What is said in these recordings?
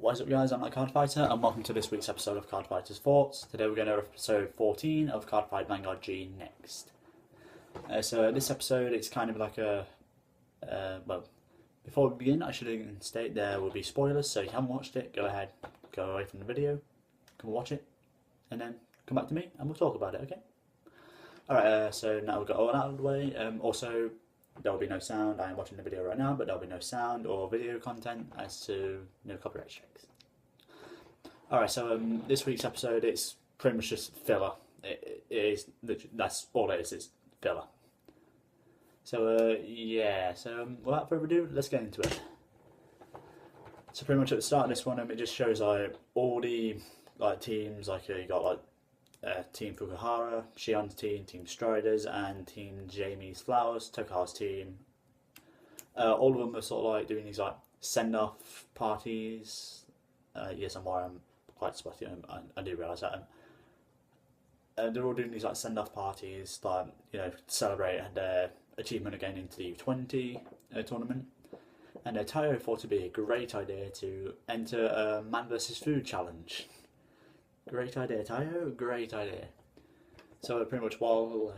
What is up guys, I'm CardFighter and welcome to this week's episode of CardFighter's Thoughts. Today we're going to episode 14 of CardFight Vanguard G next. So this episode it's kind of like a, well, before we begin I should state there will be spoilers, so if you haven't watched it, go ahead, go away from the video, come watch it, and then come back to me and we'll talk about it, okay? Alright, so now we've got all that out of the way. Also, there will be no sound. I am watching the video right now, but there will be no sound or video content as to no copyright strikes. Alright, so this week's episode, it's pretty much just filler. It is, that's all it is, it's filler. So yeah, so without further ado, let's get into it. So pretty much at the start of this one, it just shows like all the teams, like you got like Team Fukuhara, Shion's team, Team Striders, and Team Jamie's Flowers, Toka's team. All of them are sort of like doing these like send-off parties. Yes, I'm quite spotty. I do realise that. They're all doing these like send-off parties, like to celebrate their achievement of getting into the U20 tournament. And Tayo thought it'd be a great idea to enter a Man vs Food challenge. Great idea, Tayo. Great idea. So pretty much while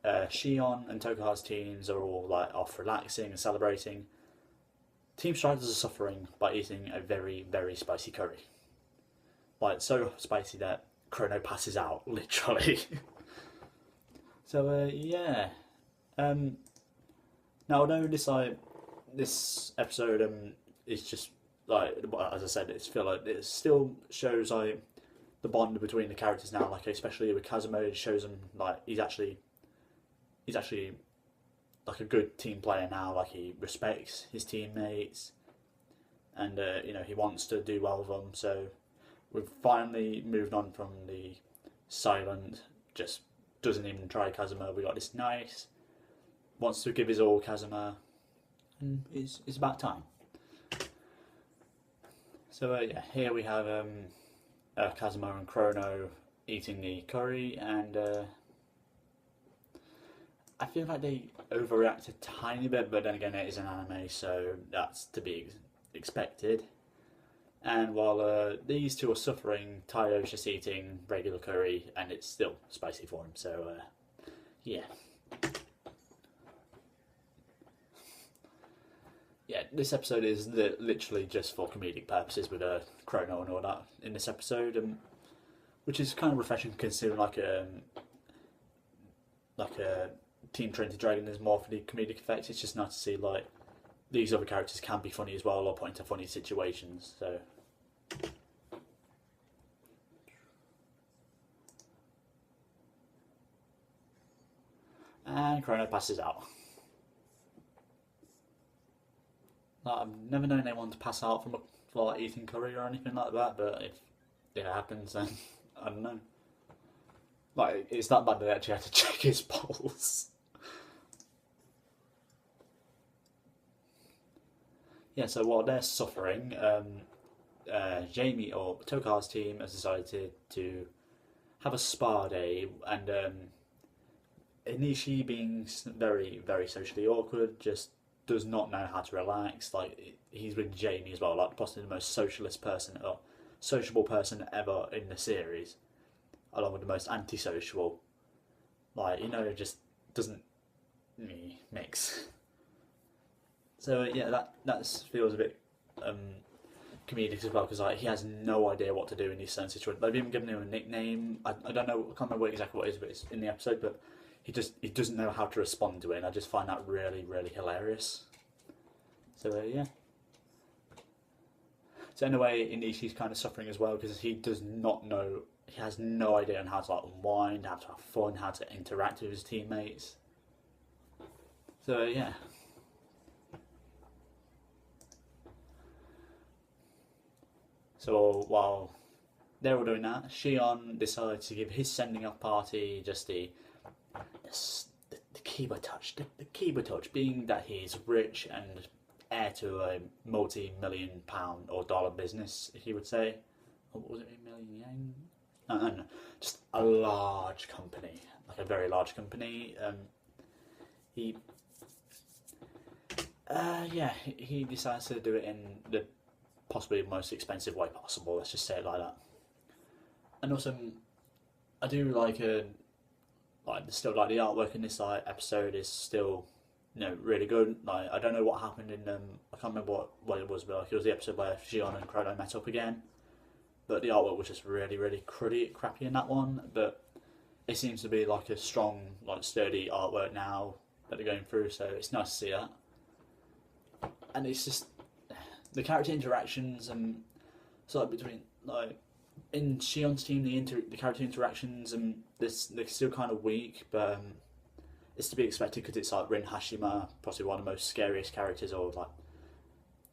Shion and Toka's teams are all like off relaxing and celebrating, Team Striders are suffering by eating a very, very spicy curry. Like so spicy that Chrono passes out, literally. So yeah. Now although this episode is just like, as I said, it's filler. It still shows like the bond between the characters now. Like especially with Kazuma, it shows him like he's actually like a good team player now. Like he respects his teammates, and he wants to do well with them. So we've finally moved on from the silent, just doesn't even try Kazuma. We got this nice, wants to give his all Kazuma, and it's about time. So yeah, here we have Kazuma and Chrono eating the curry, and I feel like they overreact a tiny bit, but then again it is an anime, so that's to be expected. And while these two are suffering, Tayo's just eating regular curry, and it's still spicy for him, so yeah. Yeah, this episode is literally just for comedic purposes with Chrono and all that in this episode, which is kind of refreshing considering like a Team Trinity Dragon is more for the comedic effects. It's just nice to see like these other characters can be funny as well or put into funny situations. So. And Chrono passes out. Like, I've never known anyone to pass out from like eating curry or anything like that, but if it happens, then I don't know. Like, it's that bad that they actually had to check his pulse. Yeah, so while they're suffering, Jamie or Tokar's team has decided to have a spa day, and Inishi, being very, very socially awkward, just does not know how to relax. Like he's with Jamie as well, like possibly the most sociable person ever in the series, along with the most antisocial. Like just doesn't mix. So yeah, that feels a bit comedic as well, because like he has no idea what to do in these certain situations. They've even given him a nickname. I don't know, I can't remember exactly what it is, but it's in the episode. But he doesn't know how to respond to it, and I just find that really, really hilarious. So yeah. So in a way, Inishi's kind of suffering as well, because he does not know, he has no idea on how to like unwind, how to have fun, how to interact with his teammates. So yeah. So while they're all doing that, Shion decides to give his sending off party just the Kiba touch. The Kiba touch, being that he's rich and heir to a multi-million pound or dollar business, if you would say. Or was it a million yen? No. Just a large company, like a very large company. He decides to do it in the possibly the most expensive way possible. Let's just say it like that. And also, I do like still like the artwork in this like episode is still really good. Like I don't know what happened in I can't remember what it was, but like it was the episode where Xion and Chrono met up again. But the artwork was just really crappy in that one. But it seems to be like a strong, like sturdy artwork now that they're going through. So it's nice to see that. And it's just the character interactions and sort of between like in Shion's team, the character interactions and they're still kind of weak, but it's to be expected because it's like Rin Hashima, possibly one of the most scariest characters, or like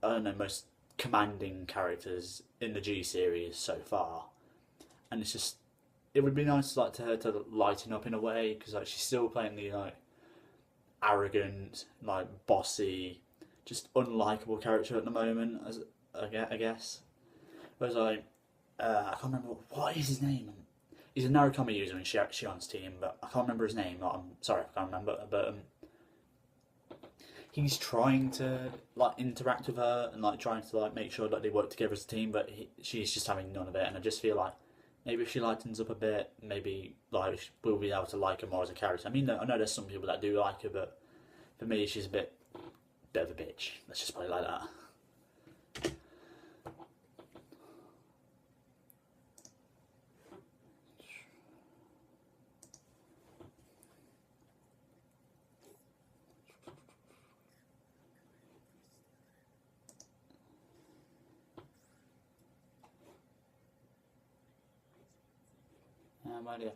I don't know, most commanding characters in the G series so far. And it's just it would be nice like to her to lighten up in a way because like she's still playing the like arrogant, like bossy, just unlikable character at the moment, as I guess. Whereas like I can't remember what is his name. He's a Narukami user in Shion's team, but I can't remember his name. I'm sorry, I can't remember. But he's trying to like interact with her and like trying to like make sure that they work together as a team, but she's just having none of it. And I just feel like maybe if she lightens up a bit, maybe like we'll be able to like her more as a character. I mean, I know there's some people that do like her, but for me, she's a bit of a bitch. Let's just put it like that.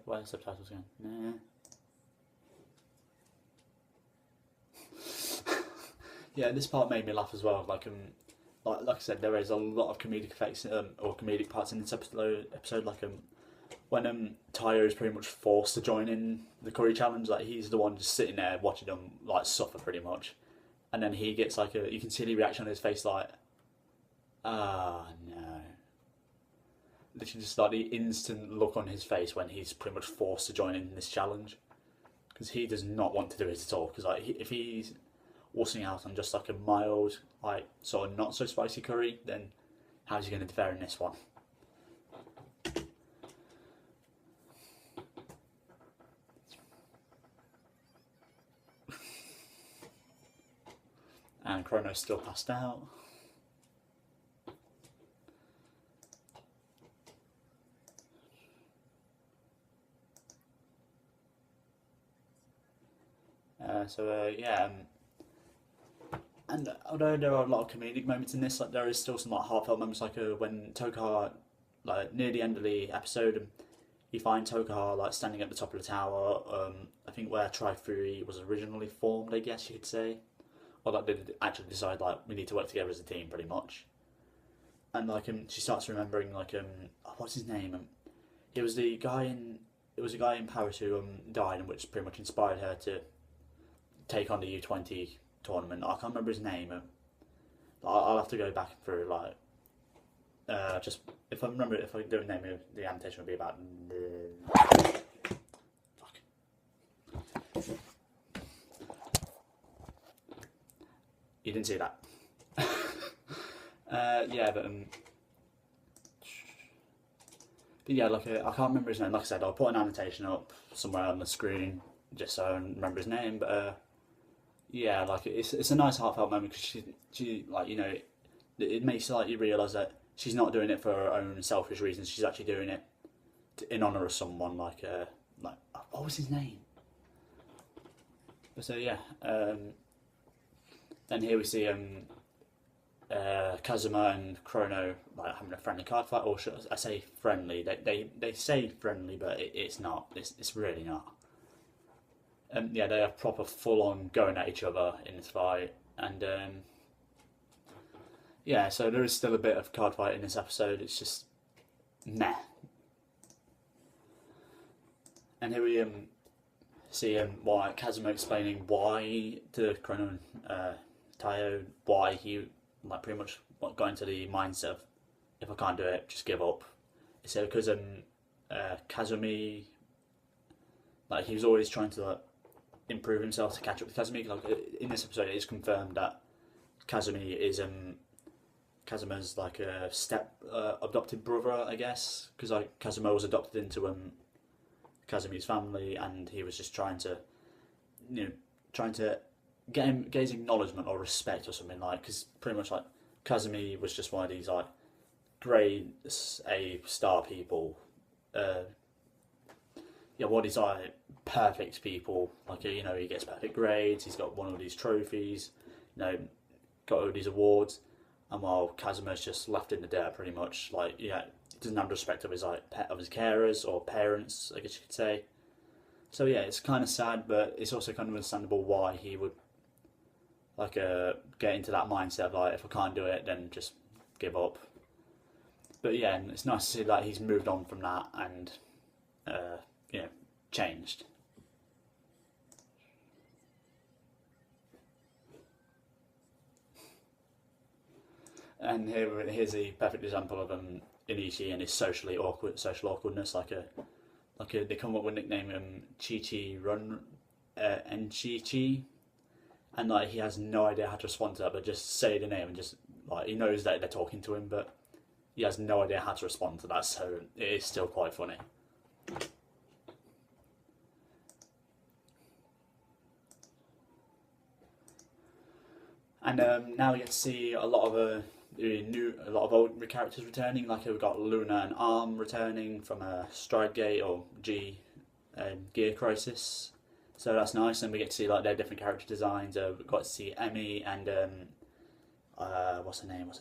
Why are the subtitles going? Nah. Yeah, this part made me laugh as well. Like I said, there is a lot of comedic effects or comedic parts in this episode. Like when Tayo is pretty much forced to join in the curry challenge. Like he's the one just sitting there watching them like suffer pretty much, and then he gets like you can see the reaction on his face like, ah no. Literally just like the instant look on his face when he's pretty much forced to join in this challenge, because he does not want to do it at all. Because like if he's wussing out on just like a mild, like sort of not so spicy curry, then how's he going to fare in this one? And Chrono's still passed out. And although there are a lot of comedic moments in this, like there is still some like heartfelt moments, like when Tokaha, like near the end of the episode, you find Tokaha like standing at the top of the tower. I think where Tri-Fury was originally formed, I guess you could say, or like they actually decide like we need to work together as a team, pretty much. And like she starts remembering like what's his name? It was a guy in Paris who died, and which pretty much inspired her to take on the U20 tournament. I can't remember his name. I'll have to go back through just if I remember, if I do name it, the annotation would be about fuck. You didn't see that. But yeah, like I can't remember his name. Like I said, I'll put an annotation up somewhere on the screen just so I remember his name. But yeah, like it's a nice heartfelt moment because she like it makes like you realise that she's not doing it for her own selfish reasons. She's actually doing it in honour of someone like what was his name? But so yeah, then here we see Kazuma and Chrono like having a friendly card fight, or should I say friendly? They say friendly, but it's not. It's really not. Yeah, they are proper full on going at each other in this fight, and yeah, so there is still a bit of card fight in this episode. It's just meh. And here we see why Kazuma explaining why to Chrono and Tayo why he like pretty much got into the mindset of if I can't do it, just give up. So because Kazumi, like he was always trying to like improve himself to catch up with Kazumi. Like in this episode, it is confirmed that Kazumi is Kazuma's like a adopted brother, I guess, because like Kazuma was adopted into Kazumi's family, and he was just trying to, trying to get his acknowledgement or respect or something, like, because pretty much like Kazumi was just one of these like grade A star people, one of these like perfect people, like he gets perfect grades, he's got one of these trophies, got all these awards, and while Kazuma's just left in the dirt pretty much, like he doesn't have the respect of his carers or parents, I guess you could say. So yeah, it's kind of sad, but it's also kind of understandable why he would get into that mindset of like, if I can't do it, then just give up. But yeah, and it's nice to see that he's moved on from that and changed. And here's a perfect example of Inishi and his social awkwardness. They come up with a nickname Chi Chi Run and Chi Chi, and like he has no idea how to respond to that, but just say the name and just like he knows that they're talking to him, but he has no idea how to respond to that. So it is still quite funny. And now we get to see a lot of old characters returning. Like we've got Luna and Arm returning from Stride Gate or Gear Crisis. So that's nice, and we get to see like their different character designs. We've got to see Emmy and what's her name? It's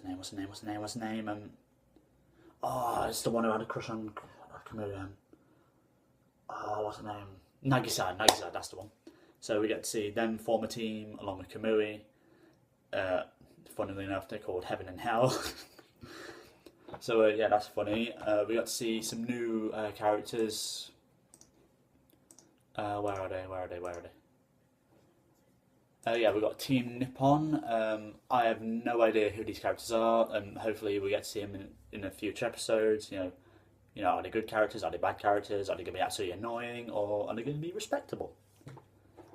the one who had a crush on Kamui. What's her name? Nagisa, that's the one. So we get to see them form a team along with Kamui. Funnily enough, they're called Heaven and Hell. So yeah, that's funny. We got to see some new characters. Where are they? Yeah, we've got Team Nippon. I have no idea who these characters are, and hopefully we get to see them in a future episodes. Are they good characters? Are they bad characters? Are they going to be absolutely annoying, or are they going to be respectable?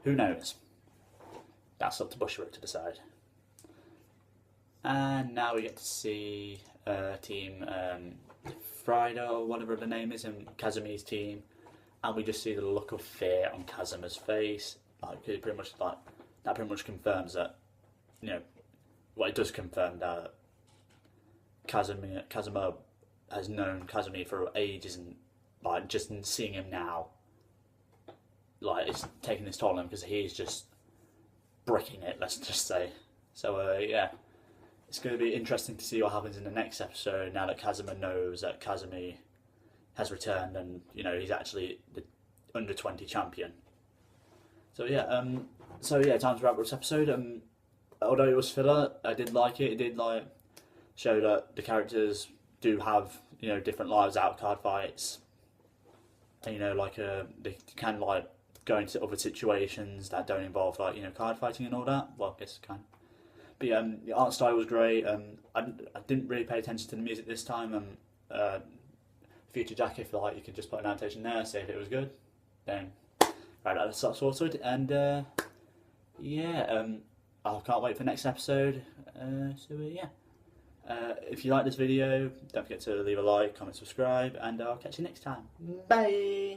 Who knows? That's up to Bushiroad to decide. And now we get to see Team Friday or whatever the name is, and Kazumi's team, and we just see the look of fear on Kazuma's face. Like it pretty much confirms that, it does confirm that Kazuma has known Kazumi for ages, and like just seeing him now, like it's taking its toll on him because he's just bricking it. Let's just say. So yeah. It's going to be interesting to see what happens in the next episode now that Kazuma knows that Kazumi has returned and he's actually the under-20 champion. So yeah, time to wrap up this episode. Although it was filler, I did like it. It did show that the characters do have different lives out of card fights. And, they can go into other situations that don't involve card fighting and all that. Well, I guess kind of. But yeah, the art style was great. I didn't really pay attention to the music this time. Future Jack, if you could just put an annotation there, say if it was good, then right, that's sorted. And I can't wait for the next episode. If you like this video, don't forget to leave a like, comment, subscribe, and I'll catch you next time. Bye.